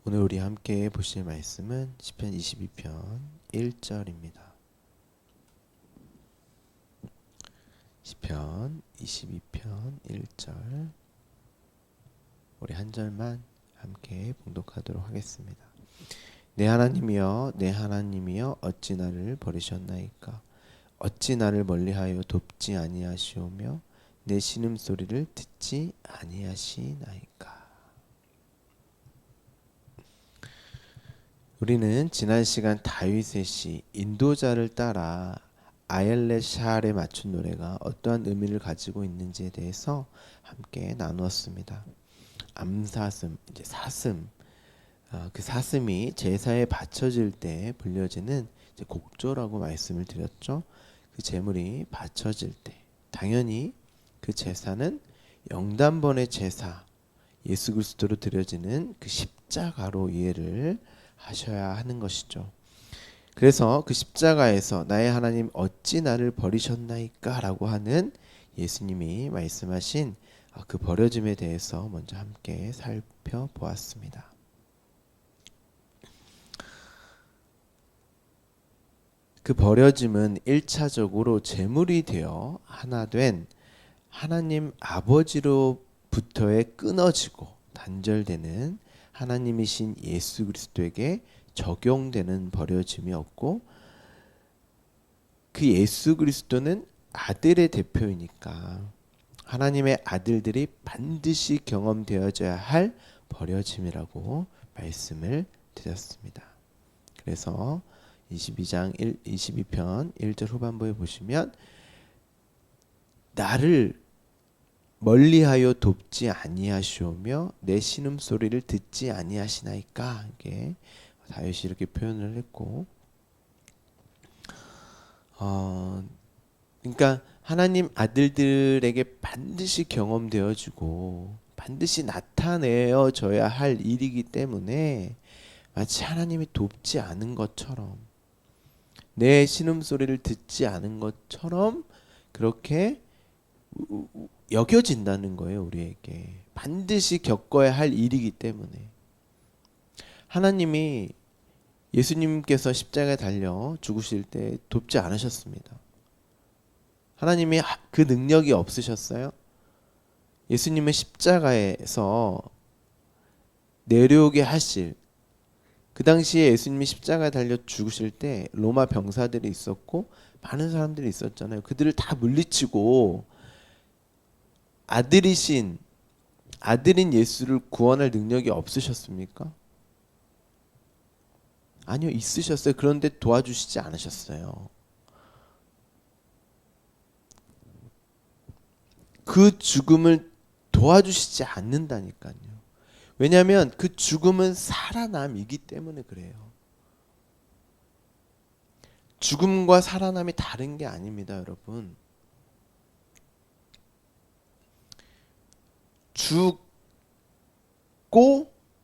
오늘 우리 함께 보실 말씀은 시편 22편 1절입니다. 시편 22편 1절 우리 한 절만 함께 봉독하도록 하겠습니다. 내 하나님이여 내 하나님이여 어찌 나를 버리셨나이까. 어찌 나를 멀리하여 돕지 아니하시오며 내 신음소리를 듣지 아니하시나이까. 우리는 지난 시간 다윗의 시 인도자를 따라 아엘렛 샤알에 맞춘 노래가 어떠한 의미를 가지고 있는지에 대해서 함께 나누었습니다. 암사슴, 이제 사슴, 그 사슴이 제사에 바쳐질 때 불려지는 이제 곡조라고 말씀을 드렸죠. 그 제물이 바쳐질 때 당연히 그 제사는 영단번의 제사, 예수 그리스도로 드려지는 그 십자가로 이해를 하셔야 하는 것이죠. 그래서 그 십자가에서 나의 하나님 어찌 나를 버리셨나이까 라고 하는 예수님이 말씀하신 그 버려짐에 대해서 먼저 함께 살펴보았습니다. 그 버려짐은 1차적으로 제물이 되어 하나 된 하나님 아버지로부터의 끊어지고 단절되는 하나님이신 예수 그리스도에게 적용되는 버려짐이었고, 그 예수 그리스도는 아들의 대표이니까 하나님의 아들들이 반드시 경험되어져야 할 버려짐이라고 말씀을 드렸습니다. 그래서 22편 1절 후반부에 보시면 나를 멀리하여 돕지 아니하시오며 내 신음소리를 듣지 아니하시나이까. 이게 다윗이 이렇게 표현을 했고, 그러니까 하나님 아들들에게 반드시 경험되어지고 반드시 나타내어져야 할 일이기 때문에 마치 하나님이 돕지 않은 것처럼, 내 신음소리를 듣지 않은 것처럼 그렇게 여겨진다는 거예요. 우리에게 반드시 겪어야 할 일이기 때문에. 하나님이 예수님께서 십자가에 달려 죽으실 때 돕지 않으셨습니다. 하나님이 그 능력이 없으셨어요? 예수님은 십자가에서 내려오게 하실, 그 당시에 예수님이 십자가에 달려 죽으실 때 로마 병사들이 있었고 많은 사람들이 있었잖아요. 그들을 다 물리치고 아들인 예수를 구원할 능력이 없으셨습니까? 아니요, 있으셨어요. 그런데 도와주시지 않으셨어요. 그 죽음을 도와주시지 않는다니까요. 왜냐하면 그 죽음은 살아남이기 때문에 그래요. 죽음과 살아남이 다른 게 아닙니다, 여러분. 죽고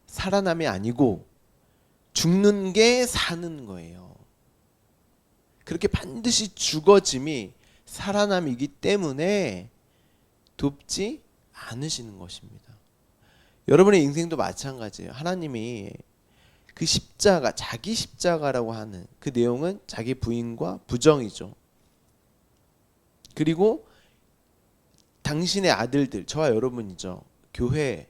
살아남이 아니고 죽는 게 사는 거예요. 그렇게 반드시 죽어짐이 살아남이기 때문에 돕지 않으시는 것입니다. 여러분의 인생도 마찬가지예요. 하나님이 그 십자가, 자기 십자가라고 하는 그 내용은 자기 부인과 부정이죠. 그리고 당신의 아들들, 저와 여러분이죠. 교회,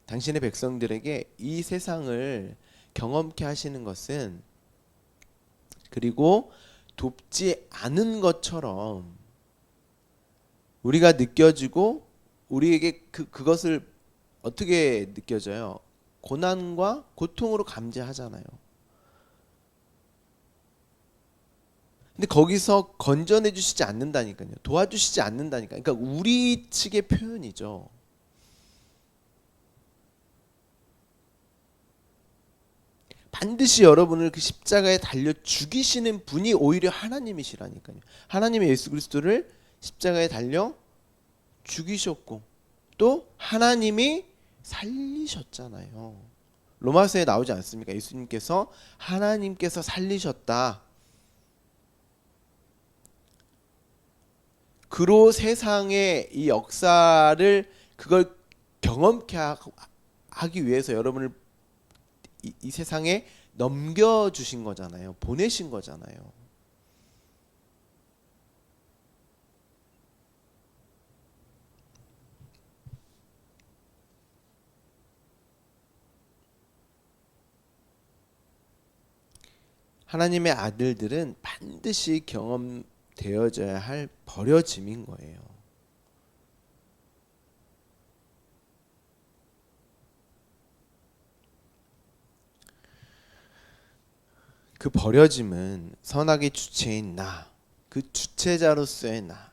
당신의 백성들에게 이 세상을 경험케 하시는 것은, 그리고 돕지 않은 것처럼 우리가 느껴지고, 우리에게 그것을 어떻게 느껴져요? 고난과 고통으로 감지하잖아요. 근데 거기서 건져내 주시지 않는다니까요. 도와주시지 않는다니까. 그러니까 우리 측의 표현이죠. 반드시 여러분을 그 십자가에 달려 죽이시는 분이 오히려 하나님이시라니까요. 하나님의 예수 그리스도를 십자가에 달려 죽이셨고 또 하나님이 살리셨잖아요. 로마서에 나오지 않습니까? 예수님께서 하나님께서 살리셨다. 그로 세상의 이 역사를 그걸 경험케 하기 위해서 여러분을 이 세상에 넘겨주신 거잖아요. 보내신 거잖아요. 하나님의 아들들은 반드시 경험되어져야 할 버려짐인 거예요. 그 버려짐은 선악의 주체인 나, 그 주체자로서의 나,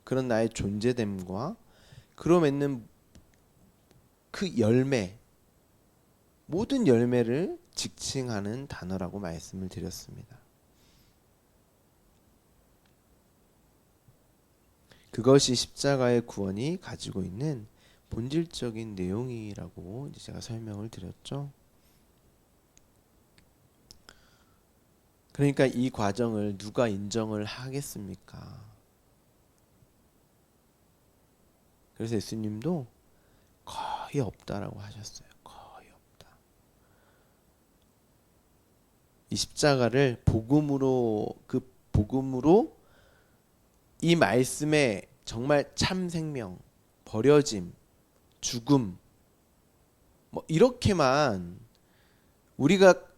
그런 나의 존재됨과 그로 맺는 그 열매, 모든 열매를 직칭하는 단어라고 말씀을 드렸습니다. 그것이 십자가의 구원이 가지고 있는 본질적인 내용이라고 이제 제가 설명을 드렸죠. 그러니까 이 과정을 누가 인정을 하겠습니까? 그래서 예수님도 거의 없다라고 하셨어요. 거의 없다. 이 십자가를 복음으로 이 말씀에 정말 참 생명, 버려짐, 죽음, 뭐 이렇게만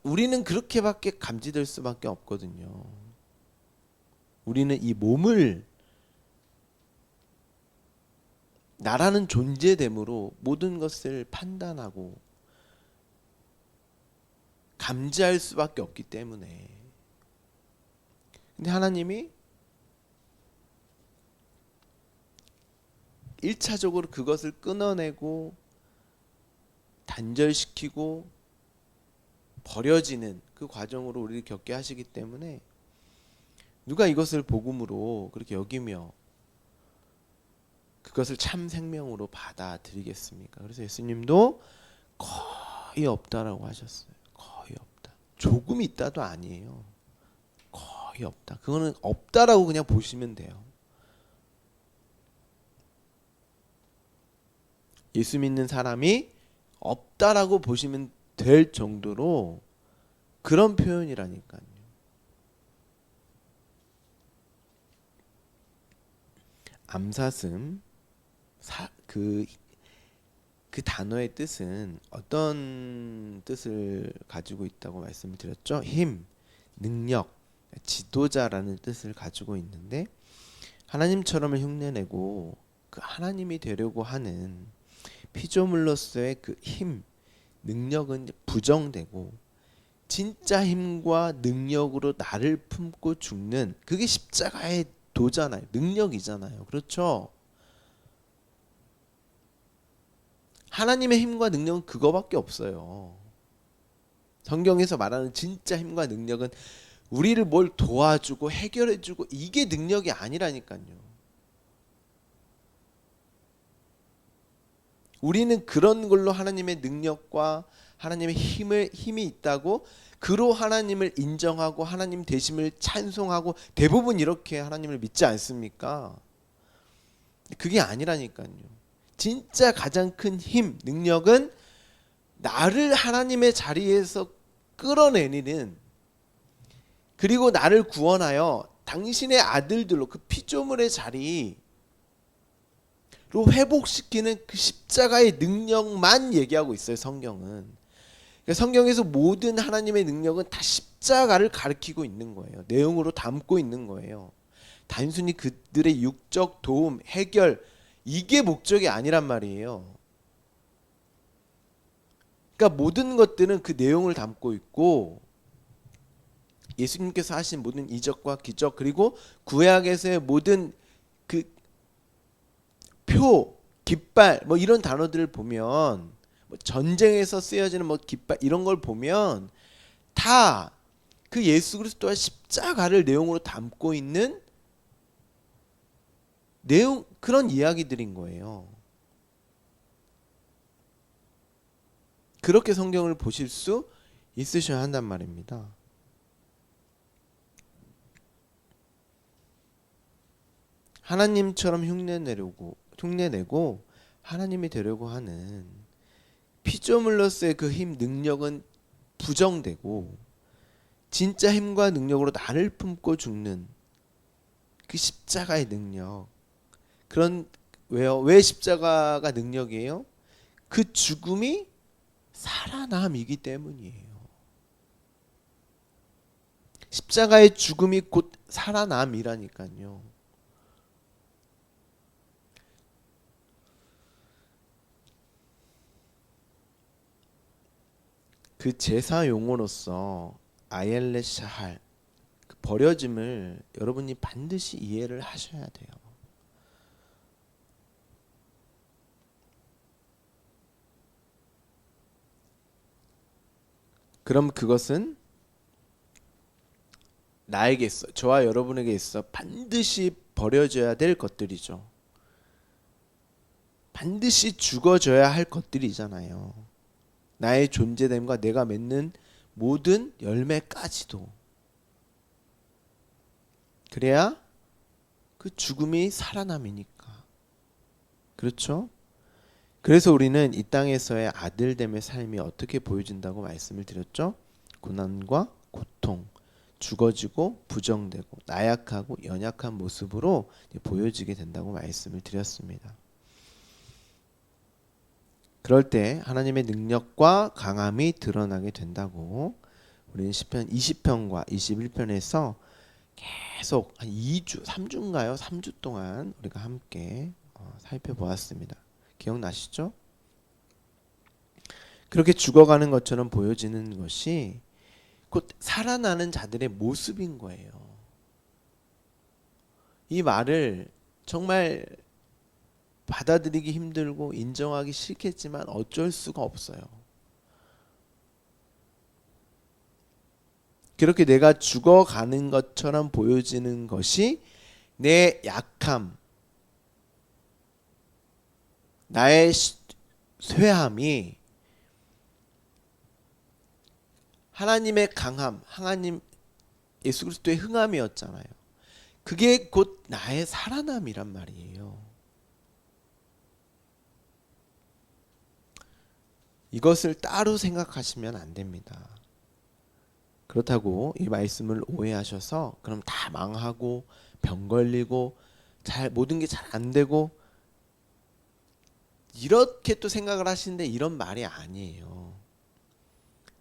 우리는 그렇게밖에 감지될 수밖에 없거든요. 우리는 이 몸을 나라는 존재됨으로 모든 것을 판단하고 감지할 수밖에 없기 때문에. 근데 하나님이 1차적으로 그것을 끊어내고 단절시키고 버려지는 그 과정으로 우리를 겪게 하시기 때문에 누가 이것을 복음으로 그렇게 여기며 그것을 참 생명으로 받아들이겠습니까? 그래서 예수님도 거의 없다라고 하셨어요. 거의 없다. 조금 있다도 아니에요. 거의 없다. 그거는 없다라고 그냥 보시면 돼요. 예수 믿는 사람이 없다라고 보시면 될 정도로 그런 표현이라니까요. 암사슴 그 단어의 뜻은 어떤 뜻을 가지고 있다고 말씀을 드렸죠? 힘, 능력, 지도자라는 뜻을 가지고 있는데 하나님처럼을 흉내내고 그 하나님이 되려고 하는 피조물로서의 그 힘, 능력은 부정되고 진짜 힘과 능력으로 나를 품고 죽는 그게 십자가의 도잖아요. 능력이잖아요. 그렇죠? 하나님의 힘과 능력은 그거밖에 없어요. 성경에서 말하는 진짜 힘과 능력은 우리를 뭘 도와주고 해결해주고 이게 능력이 아니라니까요. 우리는 그런 걸로 하나님의 능력과 하나님의 힘이 있다고 그로 하나님을 인정하고 하나님 되심을 찬송하고 대부분 이렇게 하나님을 믿지 않습니까? 그게 아니라니까요. 진짜 가장 큰 힘, 능력은 나를 하나님의 자리에서 끌어내리는 그리고 나를 구원하여 당신의 아들들로 그 피조물의 자리로 회복시키는 그 십자가의 능력만 얘기하고 있어요. 성경은. 그러니까 성경에서 모든 하나님의 능력은 다 십자가를 가리키고 있는 거예요. 내용으로 담고 있는 거예요. 단순히 그들의 육적 도움, 해결 이게 목적이 아니란 말이에요. 그러니까 모든 것들은 그 내용을 담고 있고 예수님께서 하신 모든 이적과 기적 그리고 구약에서의 모든 그 표, 깃발 뭐 이런 단어들을 보면 뭐 전쟁에서 쓰여지는 뭐 깃발 이런 걸 보면 다 그 예수 그리스도와 십자가를 내용으로 담고 있는 내용 그런 이야기들인 거예요. 그렇게 성경을 보실 수 있으셔야 한단 말입니다. 하나님처럼 흉내내고 하나님이 되려고 하는 피조물로서의 그 힘, 능력은 부정되고 진짜 힘과 능력으로 나를 품고 죽는 그 십자가의 능력. 그런 왜요? 왜 십자가가 능력이에요? 그 죽음이 살아남이기 때문이에요. 십자가의 죽음이 곧 살아남이라니까요. 그 제사 용어로서 아옐렛 샤할, 그 버려짐을 여러분이 반드시 이해를 하셔야 돼요. 그럼 그것은 나에게 있어, 저와 여러분에게 있어 반드시 버려져야 될 것들이죠. 반드시 죽어져야 할 것들이잖아요. 나의 존재됨과 내가 맺는 모든 열매까지도. 그래야 그 죽음이 살아남이니까. 그렇죠? 그래서 우리는 이 땅에서의 아들됨의 삶이 어떻게 보여진다고 말씀을 드렸죠? 고난과 고통, 죽어지고 부정되고 나약하고 연약한 모습으로 보여지게 된다고 말씀을 드렸습니다. 그럴 때 하나님의 능력과 강함이 드러나게 된다고 우리는 시편 20편과 21편에서 계속 한 2주, 3주인가요? 3주 동안 우리가 함께 살펴보았습니다. 기억나시죠? 그렇게 죽어가는 것처럼 보여지는 것이 곧 살아나는 자들의 모습인 거예요. 이 말을 정말 받아들이기 힘들고 인정하기 싫겠지만 어쩔 수가 없어요. 그렇게 내가 죽어가는 것처럼 보여지는 것이 내 약함, 나의 쇠함이 하나님의 강함, 하나님 예수 그리스도의 흥함이었잖아요. 그게 곧 나의 살아남이란 말이에요. 이것을 따로 생각하시면 안 됩니다. 그렇다고 이 말씀을 오해하셔서 그럼 다 망하고 병 걸리고 잘 모든 게 잘 안 되고 이렇게 또 생각을 하시는데 이런 말이 아니에요.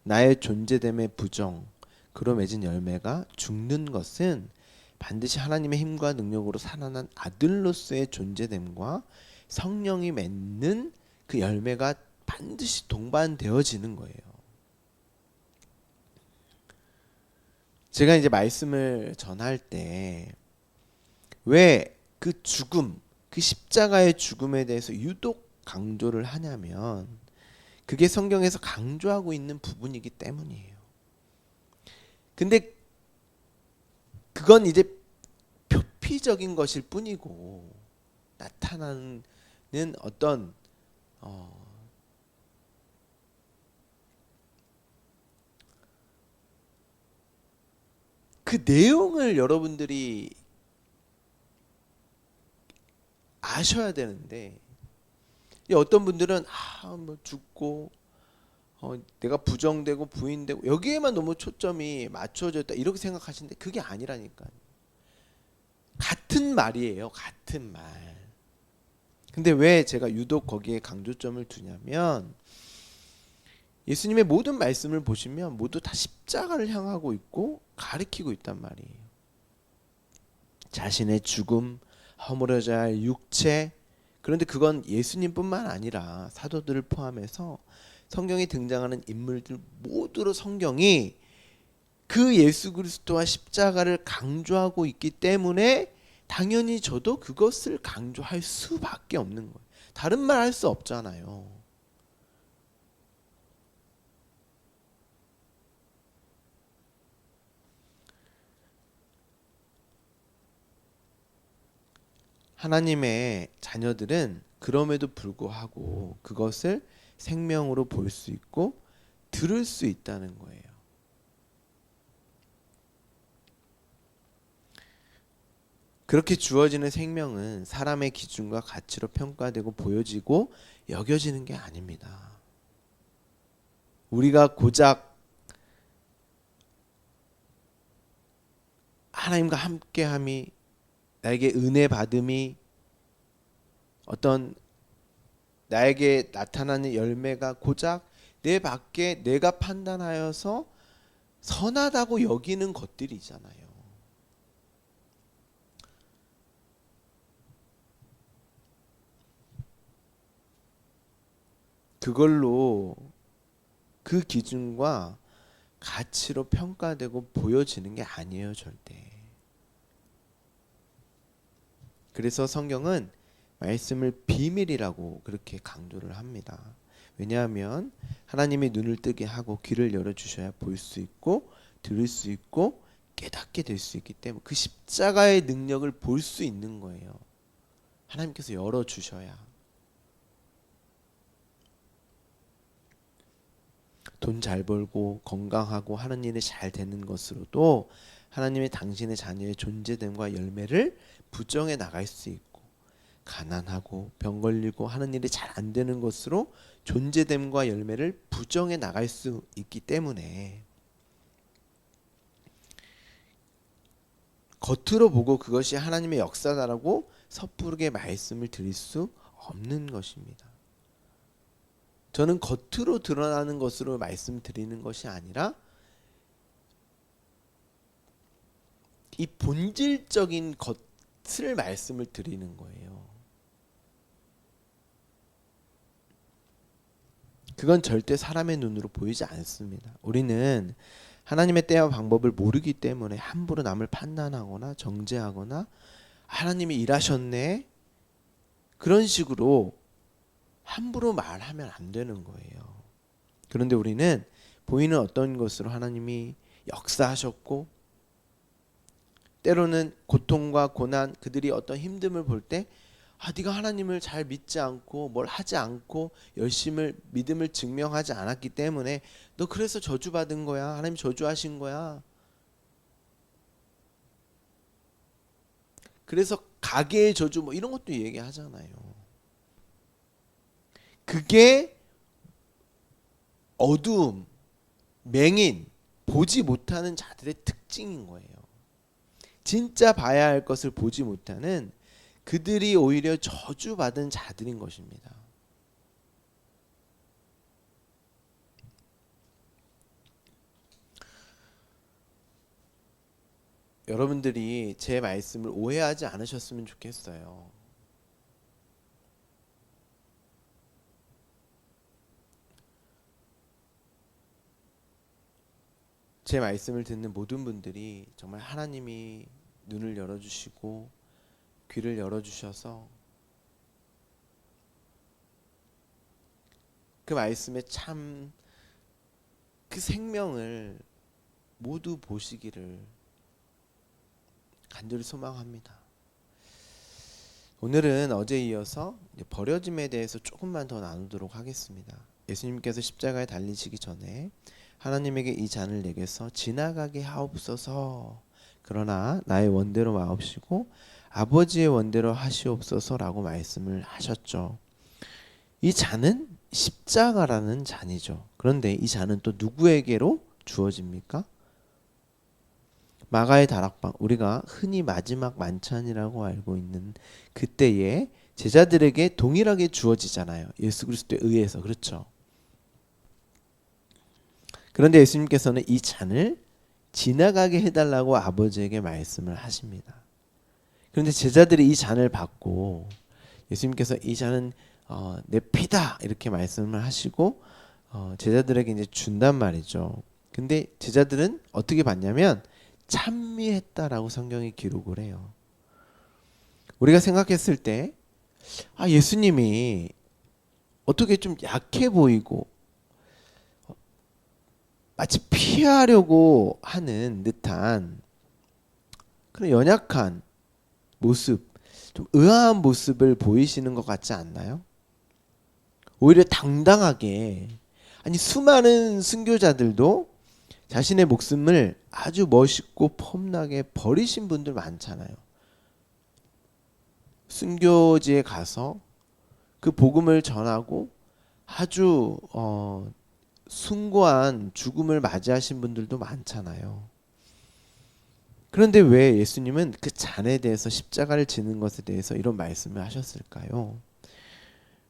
나의 존재됨의 부정, 그로 맺은 열매가 죽는 것은 반드시 하나님의 힘과 능력으로 살아난 아들로서의 존재됨과 성령이 맺는 그 열매가 반드시 동반되어지는 거예요. 제가 이제 말씀을 전할 때 왜 그 죽음, 그 십자가의 죽음에 대해서 유독 강조를 하냐면 그게 성경에서 강조하고 있는 부분이기 때문이에요. 근데 그건 이제 표피적인 것일 뿐이고 나타나는 어떤 그 내용을 여러분들이 아셔야 되는데 어떤 분들은 뭐 죽고 내가 부정되고 부인되고 여기에만 너무 초점이 맞춰져 있다 이렇게 생각하시는데 그게 아니라니까요. 같은 말이에요. 같은 말. 근데 왜 제가 유독 거기에 강조점을 두냐면 예수님의 모든 말씀을 보시면 모두 다 십자가를 향하고 있고 가리키고 있단 말이에요. 자신의 죽음, 허물어져야 할 육체. 그런데 그건 예수님뿐만 아니라 사도들을 포함해서 성경에 등장하는 인물들 모두로 성경이 그 예수 그리스도와 십자가를 강조하고 있기 때문에 당연히 저도 그것을 강조할 수밖에 없는 거예요. 다른 말 할 수 없잖아요. 하나님의 자녀들은 그럼에도 불구하고 그것을 생명으로 볼 수 있고 들을 수 있다는 거예요. 그렇게 주어지는 생명은 사람의 기준과 가치로 평가되고 보여지고 여겨지는 게 아닙니다. 우리가 고작 하나님과 함께함이, 나에게 은혜 받음이, 어떤 나에게 나타나는 열매가 고작 내 밖에 내가 판단하여서 선하다고 여기는 것들이잖아요. 그걸로 그 기준과 가치로 평가되고 보여지는 게 아니에요, 절대. 그래서 성경은 말씀을 비밀이라고 그렇게 강조를 합니다. 왜냐하면 하나님이 눈을 뜨게 하고 귀를 열어주셔야 볼 수 있고 들을 수 있고 깨닫게 될 수 있기 때문에, 그 십자가의 능력을 볼 수 있는 거예요. 하나님께서 열어주셔야. 돈 잘 벌고 건강하고 하는 일이 잘 되는 것으로도 하나님의 당신의 자녀의 존재됨과 열매를 부정해 나갈 수 있고, 가난하고 병 걸리고 하는 일이 잘 안 되는 것으로 존재됨과 열매를 부정해 나갈 수 있기 때문에, 겉으로 보고 그것이 하나님의 역사다라고 섣부르게 말씀을 드릴 수 없는 것입니다. 저는 겉으로 드러나는 것으로 말씀드리는 것이 아니라 이 본질적인 것을 말씀을 드리는 거예요. 그건 절대 사람의 눈으로 보이지 않습니다. 우리는 하나님의 때와 방법을 모르기 때문에 함부로 남을 판단하거나 정죄하거나 하나님이 일하셨네, 그런 식으로 함부로 말하면 안 되는 거예요. 그런데 우리는 보이는 어떤 것으로 하나님이 역사하셨고, 때로는 고통과 고난, 그들이 어떤 힘듦을 볼 때, 네가 하나님을 잘 믿지 않고 뭘 하지 않고 열심을 믿음을 증명하지 않았기 때문에 너 그래서 저주받은 거야. 하나님 저주하신 거야. 그래서 가계의 저주 뭐 이런 것도 얘기하잖아요. 그게 어두움, 맹인, 보지 못하는 자들의 특징인 거예요. 진짜 봐야 할 것을 보지 못하는 그들이 오히려 저주받은 자들인 것입니다. 여러분들이 제 말씀을 오해하지 않으셨으면 좋겠어요. 제 말씀을 듣는 모든 분들이 정말 하나님이 눈을 열어주시고 귀를 열어주셔서 그 말씀에 참 그 생명을 모두 보시기를 간절히 소망합니다. 오늘은 어제에 이어서 버려짐에 대해서 조금만 더 나누도록 하겠습니다. 예수님께서 십자가에 달리시기 전에 하나님에게 이 잔을 내게서 지나가게 하옵소서, 그러나 나의 원대로 마옵시고 아버지의 원대로 하시옵소서라고 말씀을 하셨죠. 이 잔은 십자가라는 잔이죠. 그런데 이 잔은 또 누구에게로 주어집니까? 마가의 다락방, 우리가 흔히 마지막 만찬이라고 알고 있는 그때에 제자들에게 동일하게 주어지잖아요. 예수 그리스도에 의해서. 그렇죠. 그런데 예수님께서는 이 잔을 지나가게 해달라고 아버지에게 말씀을 하십니다. 그런데 제자들이 이 잔을 받고 예수님께서 이 잔은 내 피다 이렇게 말씀을 하시고 제자들에게 이제 준단 말이죠. 근데 제자들은 어떻게 받냐면 찬미했다라고 성경이 기록을 해요. 우리가 생각했을 때 예수님이 어떻게 좀 약해 보이고 마치 피하려고 하는 듯한 그런 연약한 모습, 좀 의아한 모습을 보이시는 것 같지 않나요? 오히려 당당하게, 아니 수많은 순교자들도 자신의 목숨을 아주 멋있고 폼나게 버리신 분들 많잖아요. 순교지에 가서 그 복음을 전하고 아주 숭고한 죽음을 맞이하신 분들도 많잖아요. 그런데 왜 예수님은 그 잔에 대해서 십자가를 지는 것에 대해서 이런 말씀을 하셨을까요?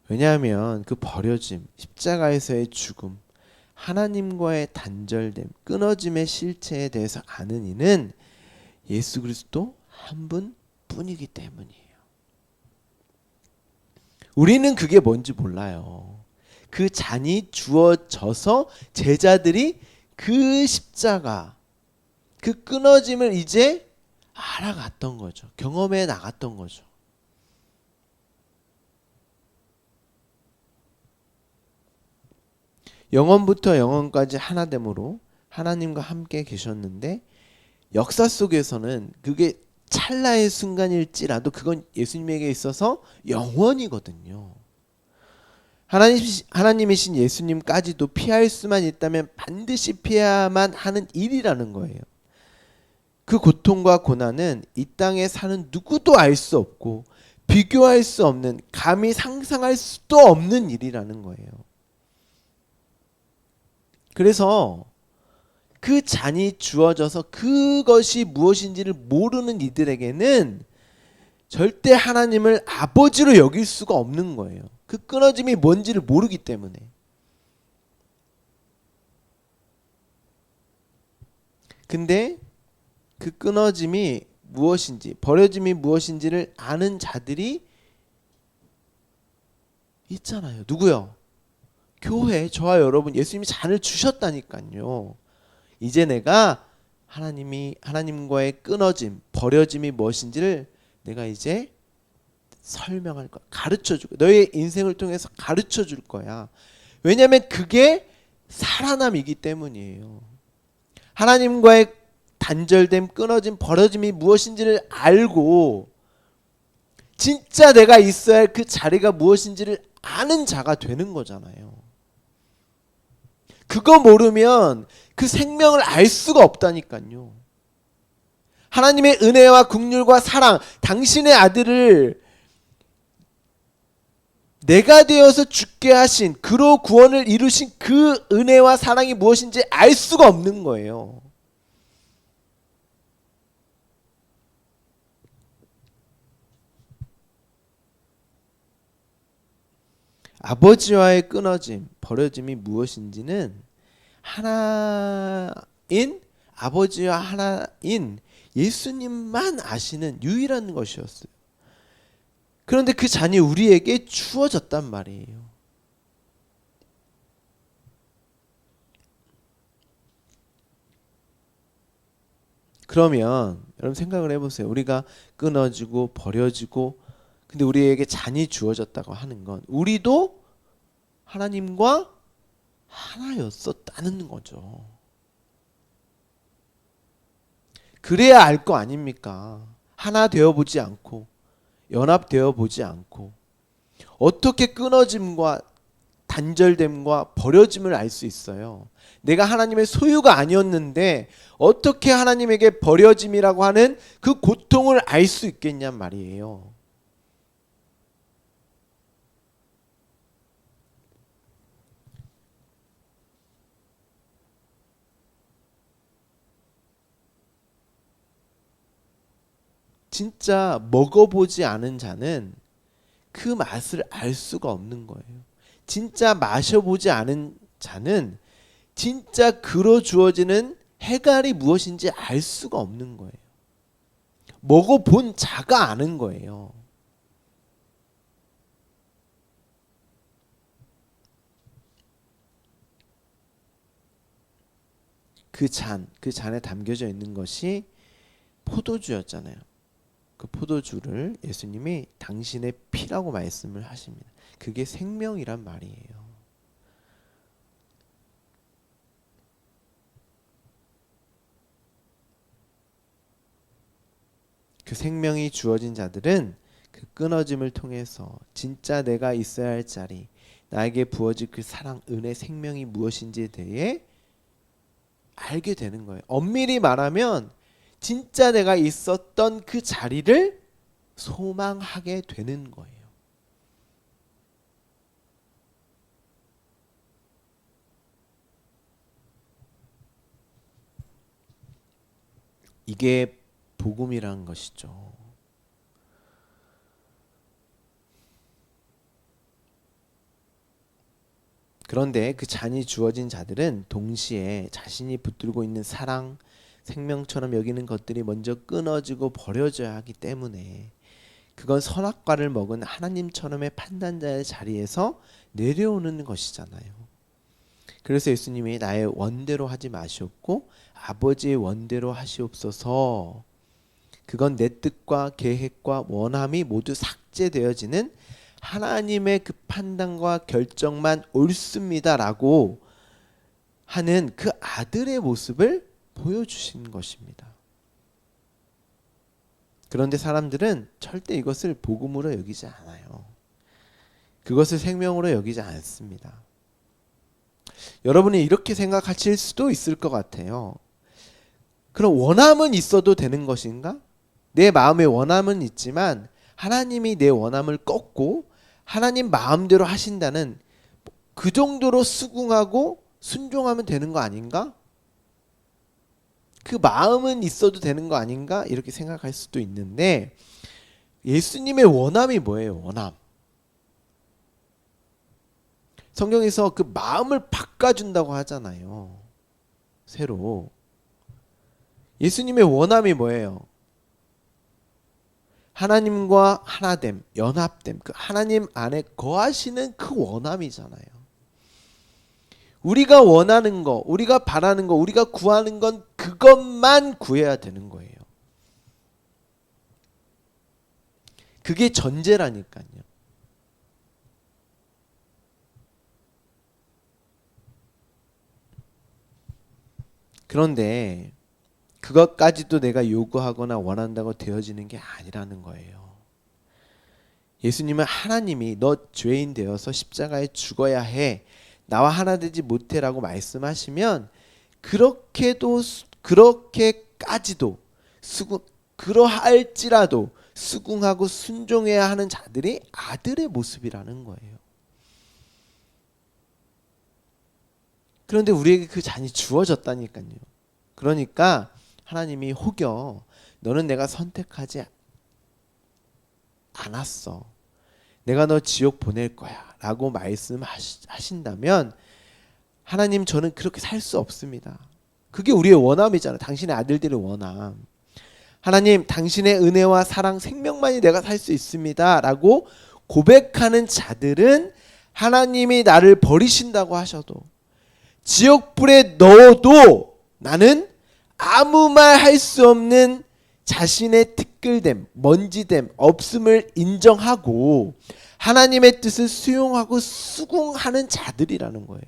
왜냐하면 그 버려짐, 십자가에서의 죽음, 하나님과의 단절됨, 끊어짐의 실체에 대해서 아는 이는 예수 그리스도 한 분뿐이기 때문이에요. 우리는 그게 뭔지 몰라요. 그 잔이 주어져서 제자들이 그 십자가, 그 끊어짐을 이제 알아갔던 거죠. 경험해 나갔던 거죠. 영원부터 영원까지 하나됨으로 하나님과 함께 계셨는데 역사 속에서는 그게 찰나의 순간일지라도 그건 예수님에게 있어서 영원이거든요. 하나님이신 예수님까지도 피할 수만 있다면 반드시 피해야만 하는 일이라는 거예요. 그 고통과 고난은 이 땅에 사는 누구도 알 수 없고 비교할 수 없는, 감히 상상할 수도 없는 일이라는 거예요. 그래서 그 잔이 주어져서 그것이 무엇인지를 모르는 이들에게는 절대 하나님을 아버지로 여길 수가 없는 거예요. 그 끊어짐이 뭔지를 모르기 때문에. 근데 그 끊어짐이 무엇인지, 버려짐이 무엇인지를 아는 자들이 있잖아요. 누구요? 교회, 저와 여러분, 예수님이 잔을 주셨다니까요. 이제 내가 하나님과의 끊어짐, 버려짐이 무엇인지를 내가 이제 설명할 거야. 가르쳐 줄 거야. 너의 인생을 통해서 가르쳐 줄 거야. 왜냐하면 그게 살아남이기 때문이에요. 하나님과의 단절됨, 끊어짐, 버려짐이 무엇인지를 알고 진짜 내가 있어야 할 그 자리가 무엇인지를 아는 자가 되는 거잖아요. 그거 모르면 그 생명을 알 수가 없다니까요. 하나님의 은혜와 긍휼과 사랑, 당신의 아들을 내가 되어서 죽게 하신, 그로 구원을 이루신 그 은혜와 사랑이 무엇인지 알 수가 없는 거예요. 아버지와의 끊어짐, 버려짐이 무엇인지는 하나인, 아버지와 하나인 예수님만 아시는 유일한 것이었어요. 그런데 그 잔이 우리에게 주어졌단 말이에요. 그러면 여러분 생각을 해보세요. 우리가 끊어지고 버려지고, 근데 우리에게 잔이 주어졌다고 하는 건 우리도 하나님과 하나였었다는 거죠. 그래야 알 거 아닙니까? 하나 되어보지 않고 연합되어 보지 않고 어떻게 끊어짐과 단절됨과 버려짐을 알 수 있어요? 내가 하나님의 소유가 아니었는데 어떻게 하나님에게 버려짐이라고 하는 그 고통을 알 수 있겠냔 말이에요. 진짜 먹어보지 않은 자는 그 맛을 알 수가 없는 거예요. 진짜 마셔보지 않은 자는 진짜 그로 주어지는 해갈이 무엇인지 알 수가 없는 거예요. 먹어본 자가 아는 거예요. 그 잔에 담겨져 있는 것이 포도주였잖아요. 그 포도주를 예수님이 당신의 피라고 말씀을 하십니다. 그게 생명이란 말이에요. 그 생명이 주어진 자들은 그 끊어짐을 통해서 진짜 내가 있어야 할 자리, 나에게 부어질 그 사랑, 은혜, 생명이 무엇인지에 대해 알게 되는 거예요. 엄밀히 말하면 진짜 내가 있었던 그 자리를 소망하게 되는 거예요. 이게 복음이라는 것이죠. 그런데 그 잔이 주어진 자들은 동시에 자신이 붙들고 있는 사랑, 생명처럼 여기는 것들이 먼저 끊어지고 버려져야 하기 때문에 그건 선악과를 먹은 하나님처럼의 판단자의 자리에서 내려오는 것이잖아요. 그래서 예수님이 나의 원대로 하지 마시옵고 아버지의 원대로 하시옵소서. 그건 내 뜻과 계획과 원함이 모두 삭제되어지는 하나님의 그 판단과 결정만 옳습니다라고 하는 그 아들의 모습을 보여주신 것입니다. 그런데 사람들은 절대 이것을 복음으로 여기지 않아요. 그것을 생명으로 여기지 않습니다. 여러분이 이렇게 생각하실 수도 있을 것 같아요. 그럼 원함은 있어도 되는 것인가? 내 마음에 원함은 있지만 하나님이 내 원함을 꺾고 하나님 마음대로 하신다는 그 정도로 수긍하고 순종하면 되는 거 아닌가? 그 마음은 있어도 되는 거 아닌가? 이렇게 생각할 수도 있는데 예수님의 원함이 뭐예요? 원함. 성경에서 그 마음을 바꿔준다고 하잖아요. 새로. 예수님의 원함이 뭐예요? 하나님과 하나됨, 연합됨, 그 하나님 안에 거하시는 그 원함이잖아요. 우리가 원하는 거, 우리가 바라는 거, 우리가 구하는 건 그것만 구해야 되는 거예요. 그게 전제라니까요. 그런데 그것까지도 내가 요구하거나 원한다고 되어지는 게 아니라는 거예요. 예수님은 하나님이 너 죄인 되어서 십자가에 죽어야 해. 나와 하나 되지 못해라고 말씀하시면 그렇게까지도 그러할지라도 수긍하고 순종해야 하는 자들이 아들의 모습이라는 거예요. 그런데 우리에게 그 잔이 주어졌다니까요. 그러니까 하나님이 혹여 너는 내가 선택하지 않았어. 내가 너 지옥 보낼 거야 라고 말씀하신다면 하나님 저는 그렇게 살 수 없습니다. 그게 우리의 원함이잖아요. 당신의 아들들의 원함. 하나님 당신의 은혜와 사랑 생명만이 내가 살 수 있습니다 라고 고백하는 자들은 하나님이 나를 버리신다고 하셔도 지옥불에 넣어도 나는 아무 말 할 수 없는 자신의 티끌됨, 먼지됨, 없음을 인정하고 하나님의 뜻을 수용하고 수긍하는 자들이라는 거예요.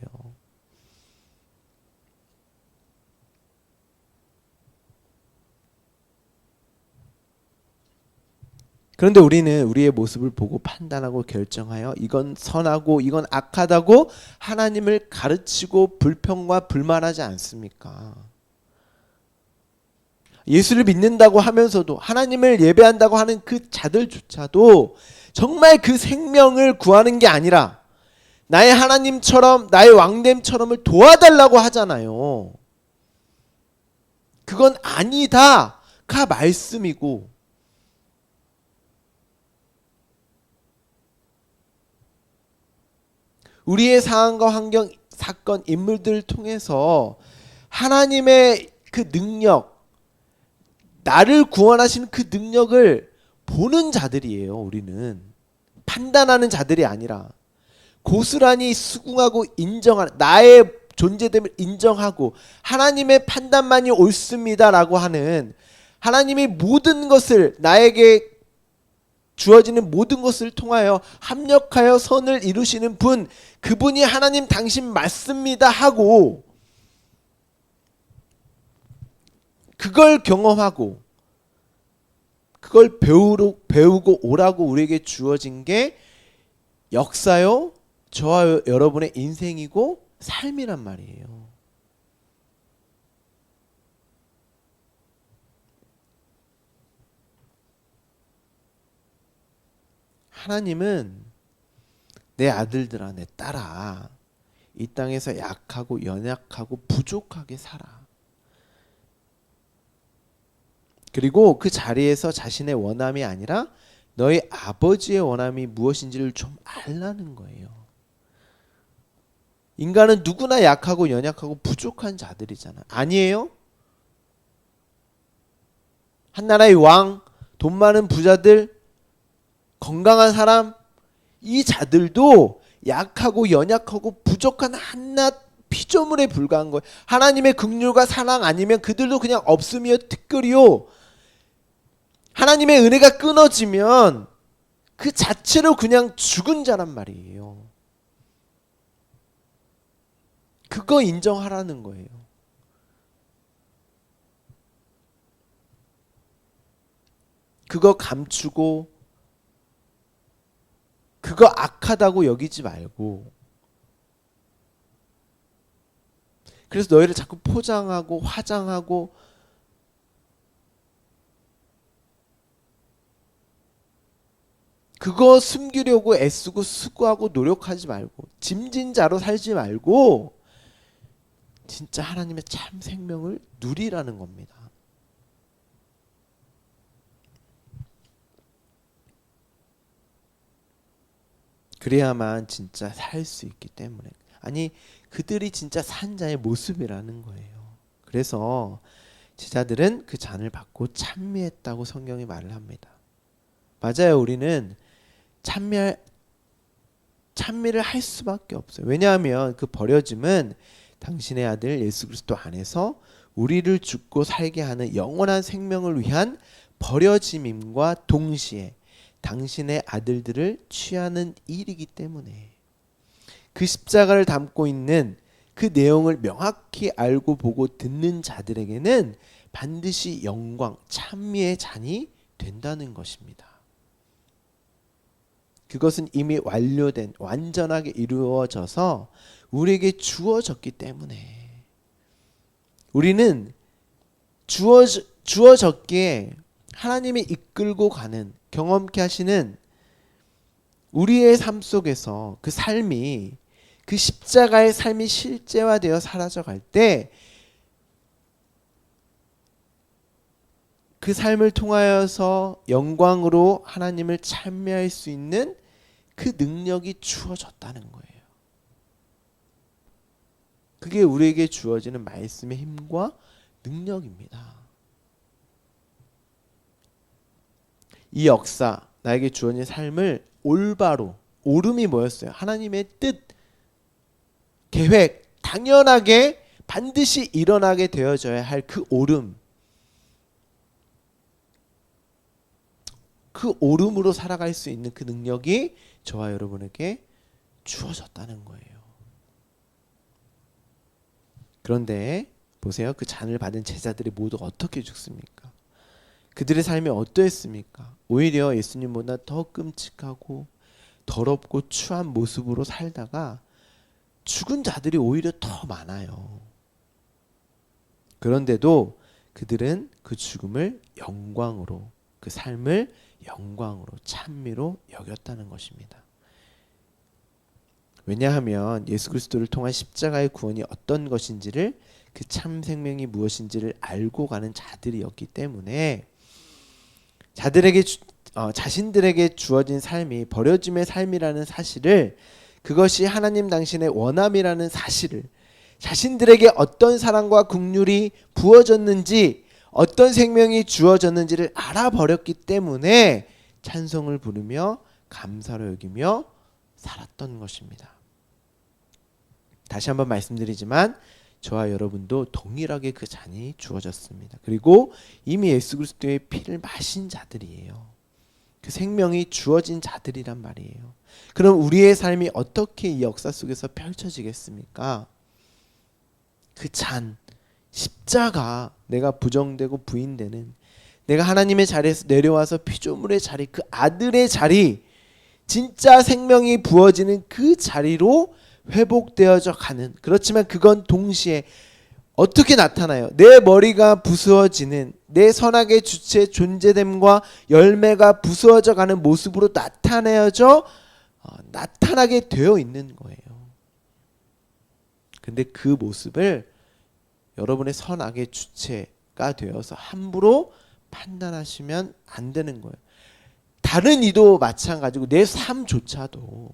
그런데 우리는 우리의 모습을 보고 판단하고 결정하여 이건 선하고 이건 악하다고 하나님을 가르치고 불평과 불만하지 않습니까? 예수를 믿는다고 하면서도 하나님을 예배한다고 하는 그 자들조차도 정말 그 생명을 구하는 게 아니라 나의 하나님처럼 나의 왕됨처럼을 도와달라고 하잖아요. 그건 아니다가 말씀이고 우리의 상황과 환경, 사건, 인물들을 통해서 하나님의 그 능력, 나를 구원하시는 그 능력을 보는 자들이에요. 우리는 판단하는 자들이 아니라 고스란히 수긍하고 인정하는 나의 존재됨을 인정하고 하나님의 판단만이 옳습니다라고 하는 하나님이 모든 것을 나에게 주어지는 모든 것을 통하여 합력하여 선을 이루시는 분, 그분이 하나님 당신 맞습니다 하고 그걸 경험하고 그걸 배우고 오라고 우리에게 주어진 게 역사요, 저와 여러분의 인생이고 삶이란 말이에요. 하나님은 내 아들들아, 내 딸아, 이 땅에서 약하고 연약하고 부족하게 살아. 그리고 그 자리에서 자신의 원함이 아니라 너희 아버지의 원함이 무엇인지를 좀 알라는 거예요. 인간은 누구나 약하고 연약하고 부족한 자들이잖아. 아니에요? 한 나라의 왕, 돈 많은 부자들, 건강한 사람, 이 자들도 약하고 연약하고 부족한 한낱 피조물에 불과한 거예요. 하나님의 긍휼과 사랑 아니면 그들도 그냥 없으며 티끌이요. 하나님의 은혜가 끊어지면 그 자체로 그냥 죽은 자란 말이에요. 그거 인정하라는 거예요. 그거 감추고 그거 악하다고 여기지 말고, 그래서 너희를 자꾸 포장하고 화장하고 그거 숨기려고 애쓰고 수고하고 노력하지 말고 짐진자로 살지 말고 진짜 하나님의 참 생명을 누리라는 겁니다. 그래야만 진짜 살 수 있기 때문에. 아니, 그들이 진짜 산 자의 모습이라는 거예요. 그래서 제자들은 그 잔을 받고 찬미했다고 성경이 말을 합니다. 맞아요. 우리는 찬미를 할 수밖에 없어요. 왜냐하면 그 버려짐은 당신의 아들 예수 그리스도 안에서 우리를 죽고 살게 하는 영원한 생명을 위한 버려짐임과 동시에 당신의 아들들을 취하는 일이기 때문에, 그 십자가를 담고 있는 그 내용을 명확히 알고 보고 듣는 자들에게는 반드시 영광, 찬미의 잔이 된다는 것입니다. 그것은 이미 완료된, 완전하게 이루어져서 우리에게 주어졌기 때문에, 우리는 주어졌기에 하나님이 이끌고 가는, 경험케 하시는 우리의 삶 속에서 그 삶이, 그 십자가의 삶이 실제화되어 사라져갈 때 그 삶을 통하여서 영광으로 하나님을 찬미할 수 있는 그 능력이 주어졌다는 거예요. 그게 우리에게 주어지는 말씀의 힘과 능력입니다. 이 역사, 나에게 주어진 삶을 올바로, 옳음이 뭐였어요? 하나님의 뜻, 계획, 당연하게 반드시 일어나게 되어져야 할 그 옳음, 그 옳음으로 살아갈 수 있는 그 능력이 저와 여러분에게 주어졌다는 거예요. 그런데 보세요. 그 잔을 받은 제자들이 모두 어떻게 죽습니까? 그들의 삶이 어떠했습니까? 오히려 예수님보다 더 끔찍하고 더럽고 추한 모습으로 살다가 죽은 자들이 오히려 더 많아요. 그런데도 그들은 그 죽음을 영광으로, 그 삶을 영광으로, 찬미로 여겼다는 것입니다. 왜냐하면 예수 그리스도를 통한 십자가의 구원이 어떤 것인지를, 그 참 생명이 무엇인지를 알고 가는 자들이었기 때문에 자신들에게 주어진 삶이 버려짐의 삶이라는 사실을, 그것이 하나님 당신의 원함이라는 사실을, 자신들에게 어떤 사랑과 긍휼이 부어졌는지, 어떤 생명이 주어졌는지를 알아버렸기 때문에 찬송을 부르며 감사로 여기며 살았던 것입니다. 다시 한번 말씀드리지만 저와 여러분도 동일하게 그 잔이 주어졌습니다. 그리고 이미 예수 그리스도의 피를 마신 자들이에요. 그 생명이 주어진 자들이란 말이에요. 그럼 우리의 삶이 어떻게 이 역사 속에서 펼쳐지겠습니까? 그 잔, 십자가, 내가 부정되고 부인되는, 내가 하나님의 자리에서 내려와서 피조물의 자리, 그 아들의 자리, 진짜 생명이 부어지는 그 자리로 회복되어져 가는, 그렇지만 그건 동시에 어떻게 나타나요? 내 머리가 부수어지는, 내 선악의 주체 존재됨과 열매가 부수어져 가는 모습으로 나타나게 되어 있는 거예요. 근데 그 모습을 여러분의 선악의 주체가 되어서 함부로 판단하시면 안 되는 거예요. 다른 이도 마찬가지고 내 삶조차도.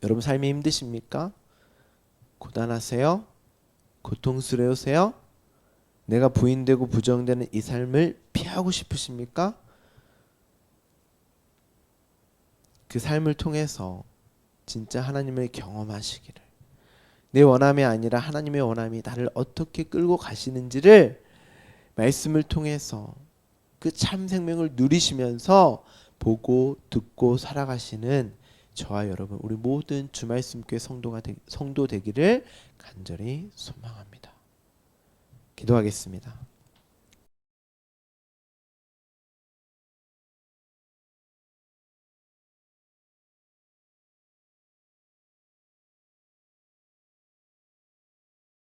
여러분 삶이 힘드십니까? 고단하세요? 고통스러우세요? 내가 부인되고 부정되는 이 삶을 피하고 싶으십니까? 그 삶을 통해서 진짜 하나님을 경험하시기를, 내 원함이 아니라 하나님의 원함이 나를 어떻게 끌고 가시는지를 말씀을 통해서 그 참 생명을 누리시면서 보고 듣고 살아가시는 저와 여러분, 우리 모든 주말씀교회 성도 되기를 간절히 소망합니다. 기도하겠습니다.